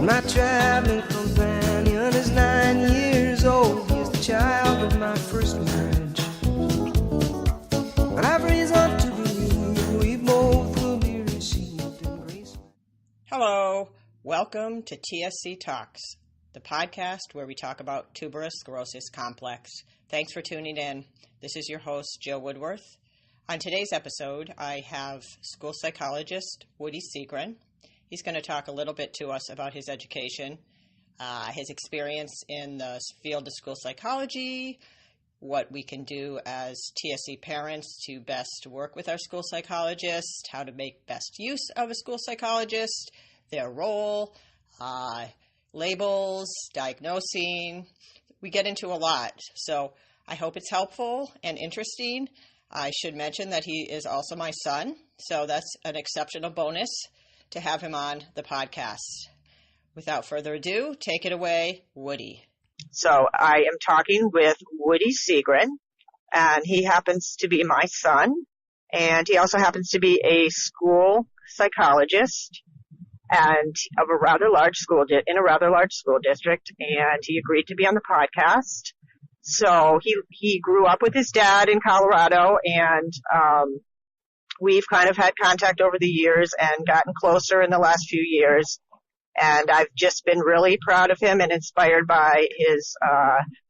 My traveling companion is 9 years old. He's the child of my first marriage. But I've reason to believe we both will be received in grace. Hello, welcome to TSC Talks, the podcast where we talk about tuberous sclerosis complex. Thanks for tuning in. This is your host, Jill Woodworth. On today's episode, I have school psychologist Woody Seagren. He's going to talk a little bit to us about his education, his experience in the field of school psychology, what we can do as TSC parents to best work with our school psychologist, how to make best use of a school psychologist, their role, labels, diagnosing. We get into a lot. So I hope it's helpful and interesting. I should mention that he is also my son, so that's an exceptional bonus to have him on the podcast. Without further ado, take it away, Woody. So I am talking with Woody Seagren, and he happens to be my son, and he also happens to be a school psychologist and of a rather large school in a rather large school district, and he agreed to be on the podcast. So he grew up with his dad in Colorado, and we've kind of had contact over the years and gotten closer in the last few years. And I've just been really proud of him and inspired by his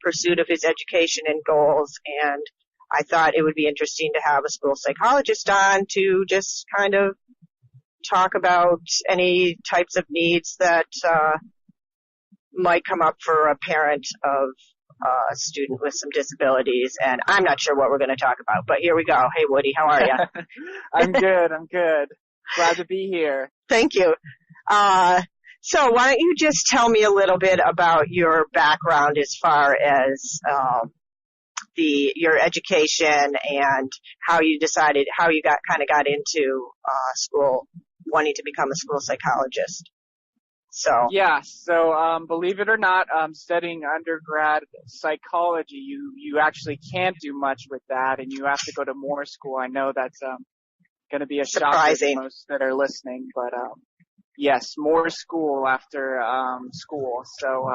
pursuit of his education and goals. And I thought it would be interesting to have a school psychologist on to just kind of talk about any types of needs that might come up for a parent of a student with some disabilities. And I'm not sure what we're going to talk about, but here we go. Hey, Woody, how are you? I'm good. Glad to be here. Thank you. So why don't you just tell me a little bit about your background as far as your education and how you got into school, wanting to become a school psychologist. So believe it or not, studying undergrad psychology, you actually can't do much with that, and you have to go to more school. I know that's going to be a shock to most that are listening, but yes, more school after school. So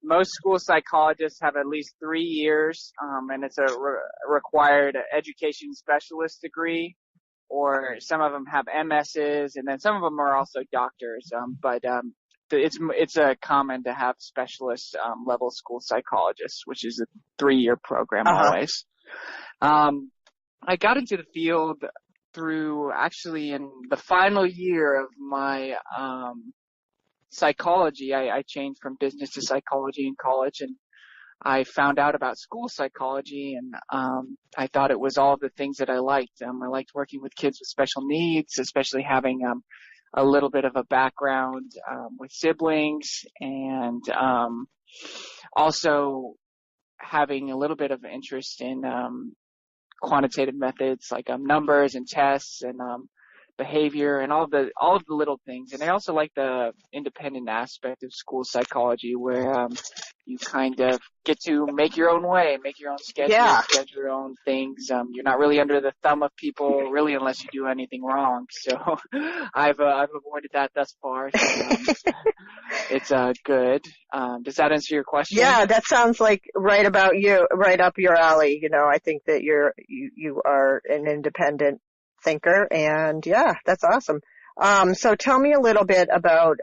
most school psychologists have at least 3 years, and it's a required education specialist degree, or some of them have MSs, and then some of them are also doctors. But it's common to have specialist level school psychologists, which is a 3-year program always. I got into the field through actually in the final year of my psychology. I changed from business to psychology in college, and I found out about school psychology, and I thought it was all the things that I liked. I liked working with kids with special needs, especially having a little bit of a background with siblings, and also having a little bit of interest in quantitative methods like numbers and tests and behavior and all of the little things. And I also like the independent aspect of school psychology, where you kind of get to make your own way, make your own schedule, schedule your own things. You're not really under the thumb of people really unless you do anything wrong. So I've avoided that thus far. So, it's good. Does that answer your question? Yeah, that sounds like right up your alley. You know, I think that you are an independent thinker, and yeah, that's awesome. So tell me a little bit about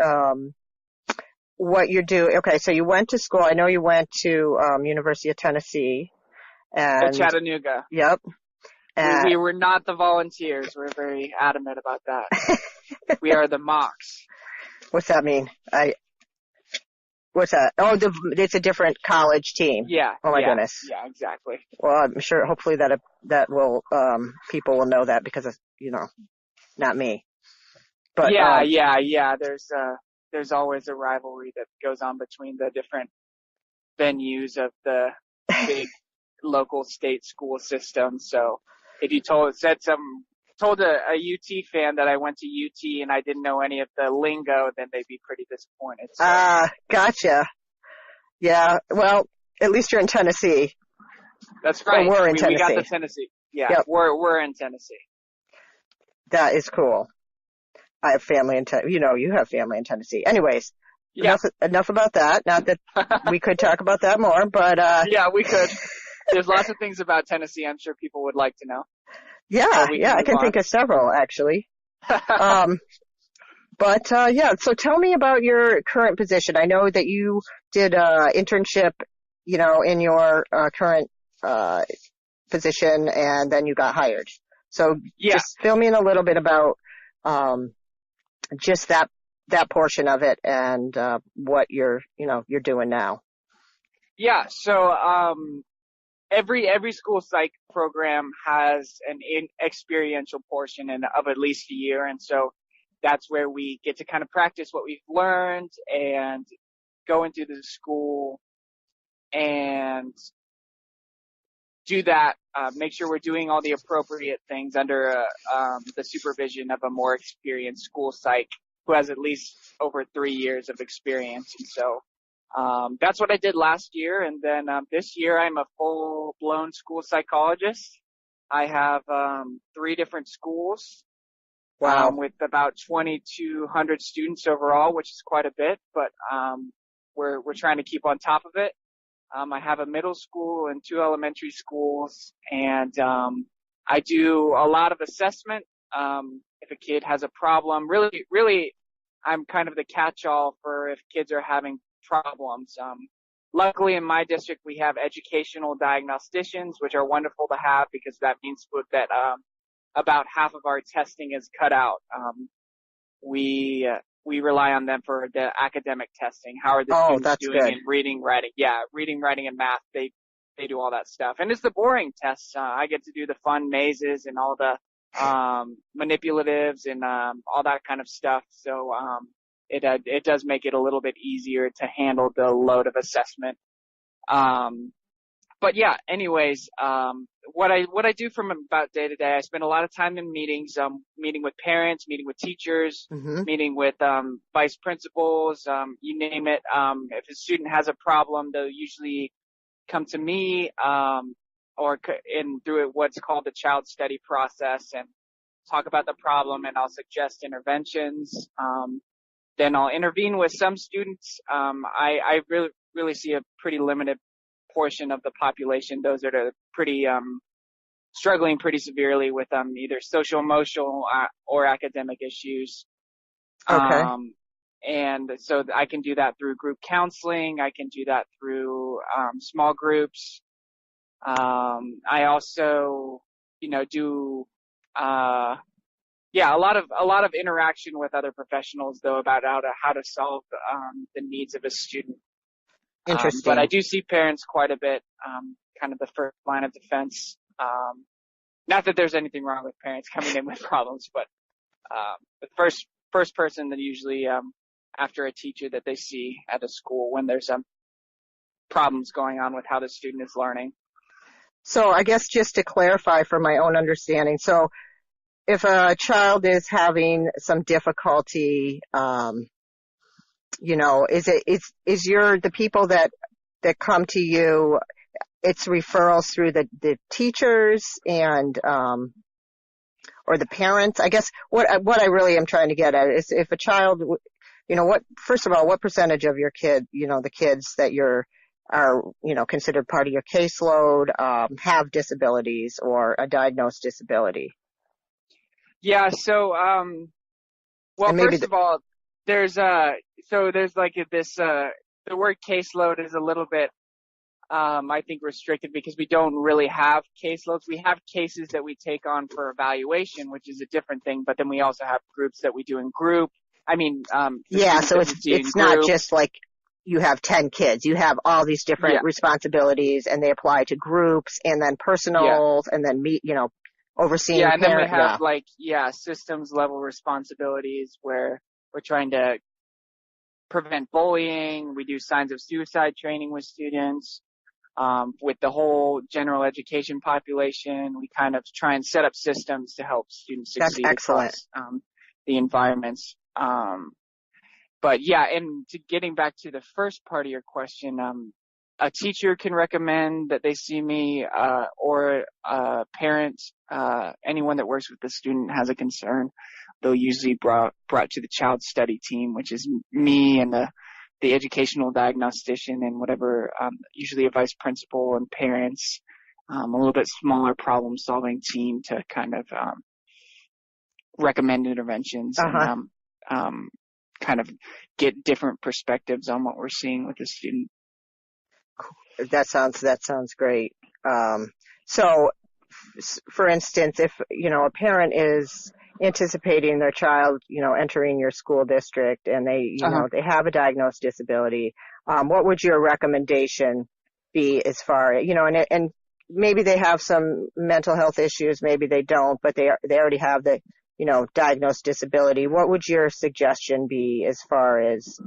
what you do. Okay, so you went to school. I know you went to University of Tennessee. At Chattanooga. Yep. We were not the volunteers. We're very adamant about that. We are the mocks. What's that mean? What's that? Oh, it's a different college team. Yeah. Oh my goodness. Yeah, exactly. Well, I'm sure, hopefully that will, people will know that because of, not me. But yeah. There's always a rivalry that goes on between the different venues of the big local state school system. So if you told a UT fan that I went to UT and I didn't know any of the lingo, then they'd be pretty disappointed. So. Gotcha. Yeah, well, at least you're in Tennessee. That's right. We're in Tennessee. We got the Tennessee. Yeah, yep. We're in Tennessee. That is cool. I have family in Tennessee. You have family in Tennessee. Anyways, enough about that. Not that we could talk about that more, but yeah, we could. There's lots of things about Tennessee I'm sure people would like to know. I can think of several actually. So tell me about your current position. I know that you did a internship, in your current position, and then you got hired. So just fill me in a little bit about just that portion of it and what you're doing now. Yeah. So every school psych program has an experiential portion of at least a year, and so that's where we get to kind of practice what we've learned and go into the school and do that, make sure we're doing all the appropriate things under the supervision of a more experienced school psych who has at least over 3 years of experience. And so that's what I did last year. And then this year I'm a full-blown school psychologist. I have 3 different schools. Wow. With about 2,200 students overall, which is quite a bit, but we're trying to keep on top of it. I have a middle school and 2 elementary schools, and I do a lot of assessment. If a kid has a problem, really, I'm kind of the catch-all for if kids are having problems. Luckily, in my district, we have educational diagnosticians, which are wonderful to have because that means that about half of our testing is cut out. We rely on them for the academic testing. How are the students doing in reading, writing? Yeah, reading, writing, and math. They do all that stuff. And it's the boring tests. I get to do the fun mazes and all the manipulatives and all that kind of stuff. So it does make it a little bit easier to handle the load of assessment. But yeah, anyways, what I do from about day to day, I spend a lot of time in meetings, meeting with parents, meeting with teachers, meeting with vice principals, you name it. If a student has a problem, they'll usually come to me or through what's called the child study process and talk about the problem, and I'll suggest interventions. Then I'll intervene with some students. I really see a pretty limited portion of the population, those that are pretty struggling pretty severely with either social, emotional, or academic issues. Okay. And so I can do that through group counseling. I can do that through small groups. I also, do a lot of interaction with other professionals though about how to solve the needs of a student. Interesting. But I do see parents quite a bit, kind of the first line of defense. Not that there's anything wrong with parents coming in with problems, but the first person that usually after a teacher that they see at a school when there's problems going on with how the student is learning. So I guess just to clarify for my own understanding, so if a child is having some difficulty, is the people that come to you, it's referrals through the teachers and or the parents? I guess what I really am trying to get at is if a child, first of all, what percentage of your the kids that are considered part of your caseload have disabilities or a diagnosed disability? Yeah. So, first of all, there's like this, the word caseload is a little bit, I think restricted because we don't really have caseloads. We have cases that we take on for evaluation, which is a different thing, but then we also have groups that we do in group. So it's not just like you have 10 kids. You have all these different responsibilities and they apply to groups and then personals and then overseeing. Yeah. And then we have systems level responsibilities where we're trying to prevent bullying. We do signs of suicide training with students. With the whole general education population, we kind of try and set up systems to help students succeed across the environments. But yeah, and getting back to the first part of your question, a teacher can recommend that they see me, or a parent, anyone that works with the student has a concern. They'll usually brought to the child study team, which is me and the the educational diagnostician and whatever, usually a vice principal and parents, a little bit smaller problem solving team to kind of, recommend interventions and, kind of get different perspectives on what we're seeing with the student. That sounds great. So, for instance, if, a parent is anticipating their child, entering your school district and they, they have a diagnosed disability, what would your recommendation be as far, and maybe they have some mental health issues, maybe they don't, but they already have the, diagnosed disability. What would your suggestion be as far as,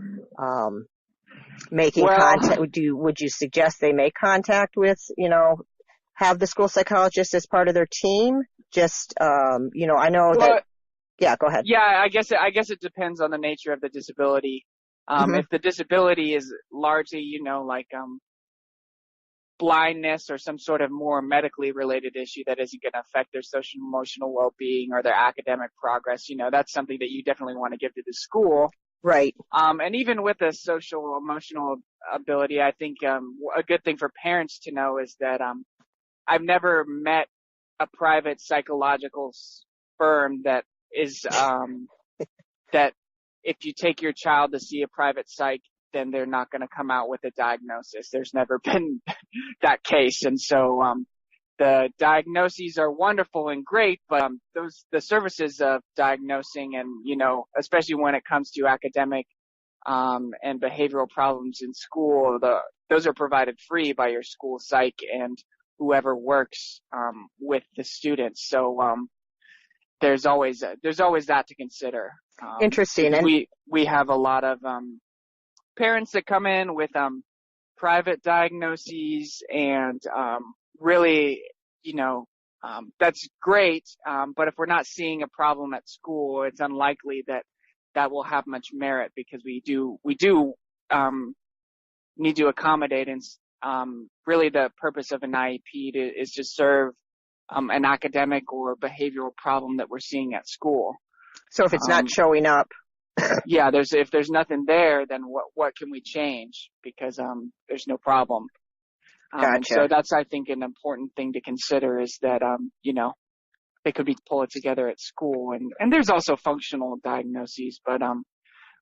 making contact? Would you suggest they make contact with, have the school psychologist as part of their team? Just, I know that. Yeah, go ahead. Yeah, I guess it depends on the nature of the disability. If the disability is largely, like blindness or some sort of more medically related issue that isn't going to affect their social and emotional well-being or their academic progress, that's something that you definitely want to give to the school. Right. And even with a social emotional ability, I think a good thing for parents to know is that I've never met a private psychological firm that is that if you take your child to see a private psych, then they're not going to come out with a diagnosis. There's never been that case. And so the diagnoses are wonderful and great, but the services of diagnosing and, especially when it comes to academic and behavioral problems in school, those are provided free by your school psych and whoever works with the students. So there's always that to consider. Interesting. And we have a lot of parents that come in with private diagnoses and really, that's great. But if we're not seeing a problem at school, it's unlikely that will have much merit because we do need to accommodate. And really the purpose of an IEP is to serve an academic or behavioral problem that we're seeing at school. So if it's not showing up. Yeah, if there's nothing there, then what can we change? Because there's no problem. Gotcha. So that's, I think, an important thing to consider is that, they could be pulled together at school. And there's also functional diagnoses, but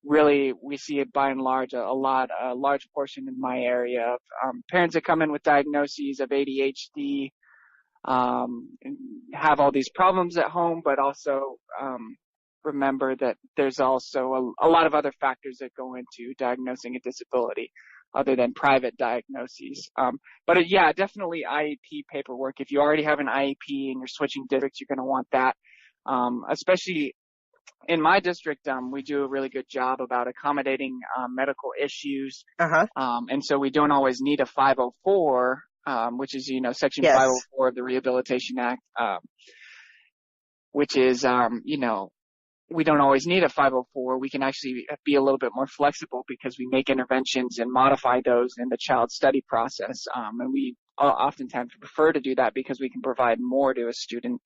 really we see it by and large, a large portion in my area of parents that come in with diagnoses of ADHD, have all these problems at home, but also remember that there's also a lot of other factors that go into diagnosing a disability other than private diagnoses. But yeah, definitely IEP paperwork. If you already have an IEP and you're switching districts, you're going to want that. Especially in my district, we do a really good job about accommodating medical issues. And so we don't always need a 504, which is, Section 504 of the Rehabilitation Act, which is, we don't always need a 504. We can actually be a little bit more flexible because we make interventions and modify those in the child study process. And we oftentimes prefer to do that because we can provide more to a student.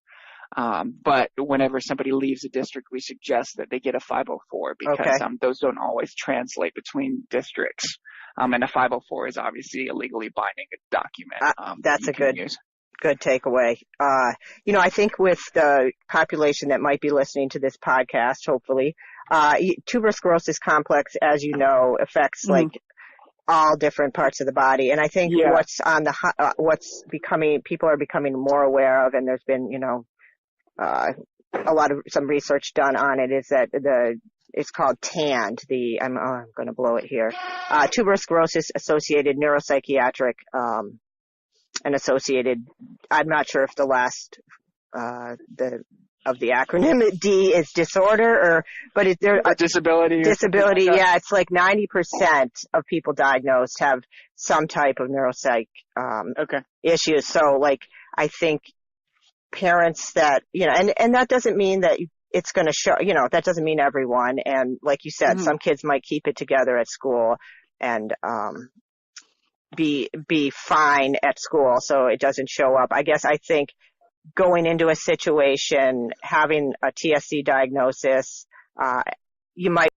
But whenever somebody leaves a district, we suggest that they get a 504 because those don't always translate between districts. And a 504 is obviously a legally binding document. That's a good takeaway. I think with the population that might be listening to this podcast, hopefully, tuberous sclerosis complex, as you know, affects like all different parts of the body. And I think people are becoming more aware of, and there's been, some research done on it, is that it's called TAND, I'm going to blow it here, tuberous sclerosis associated neuropsychiatric, and associated, I'm not sure if the last, of the acronym D is disorder but disability. Disability, yeah, it's like 90% of people diagnosed have some type of neuropsych, issues. So like, I think parents that, and that doesn't mean that it's going to show, that doesn't mean everyone. And like you said, some kids might keep it together at school and, be fine at school, so it doesn't show up. I guess I think going into a situation, having a TSC diagnosis, you might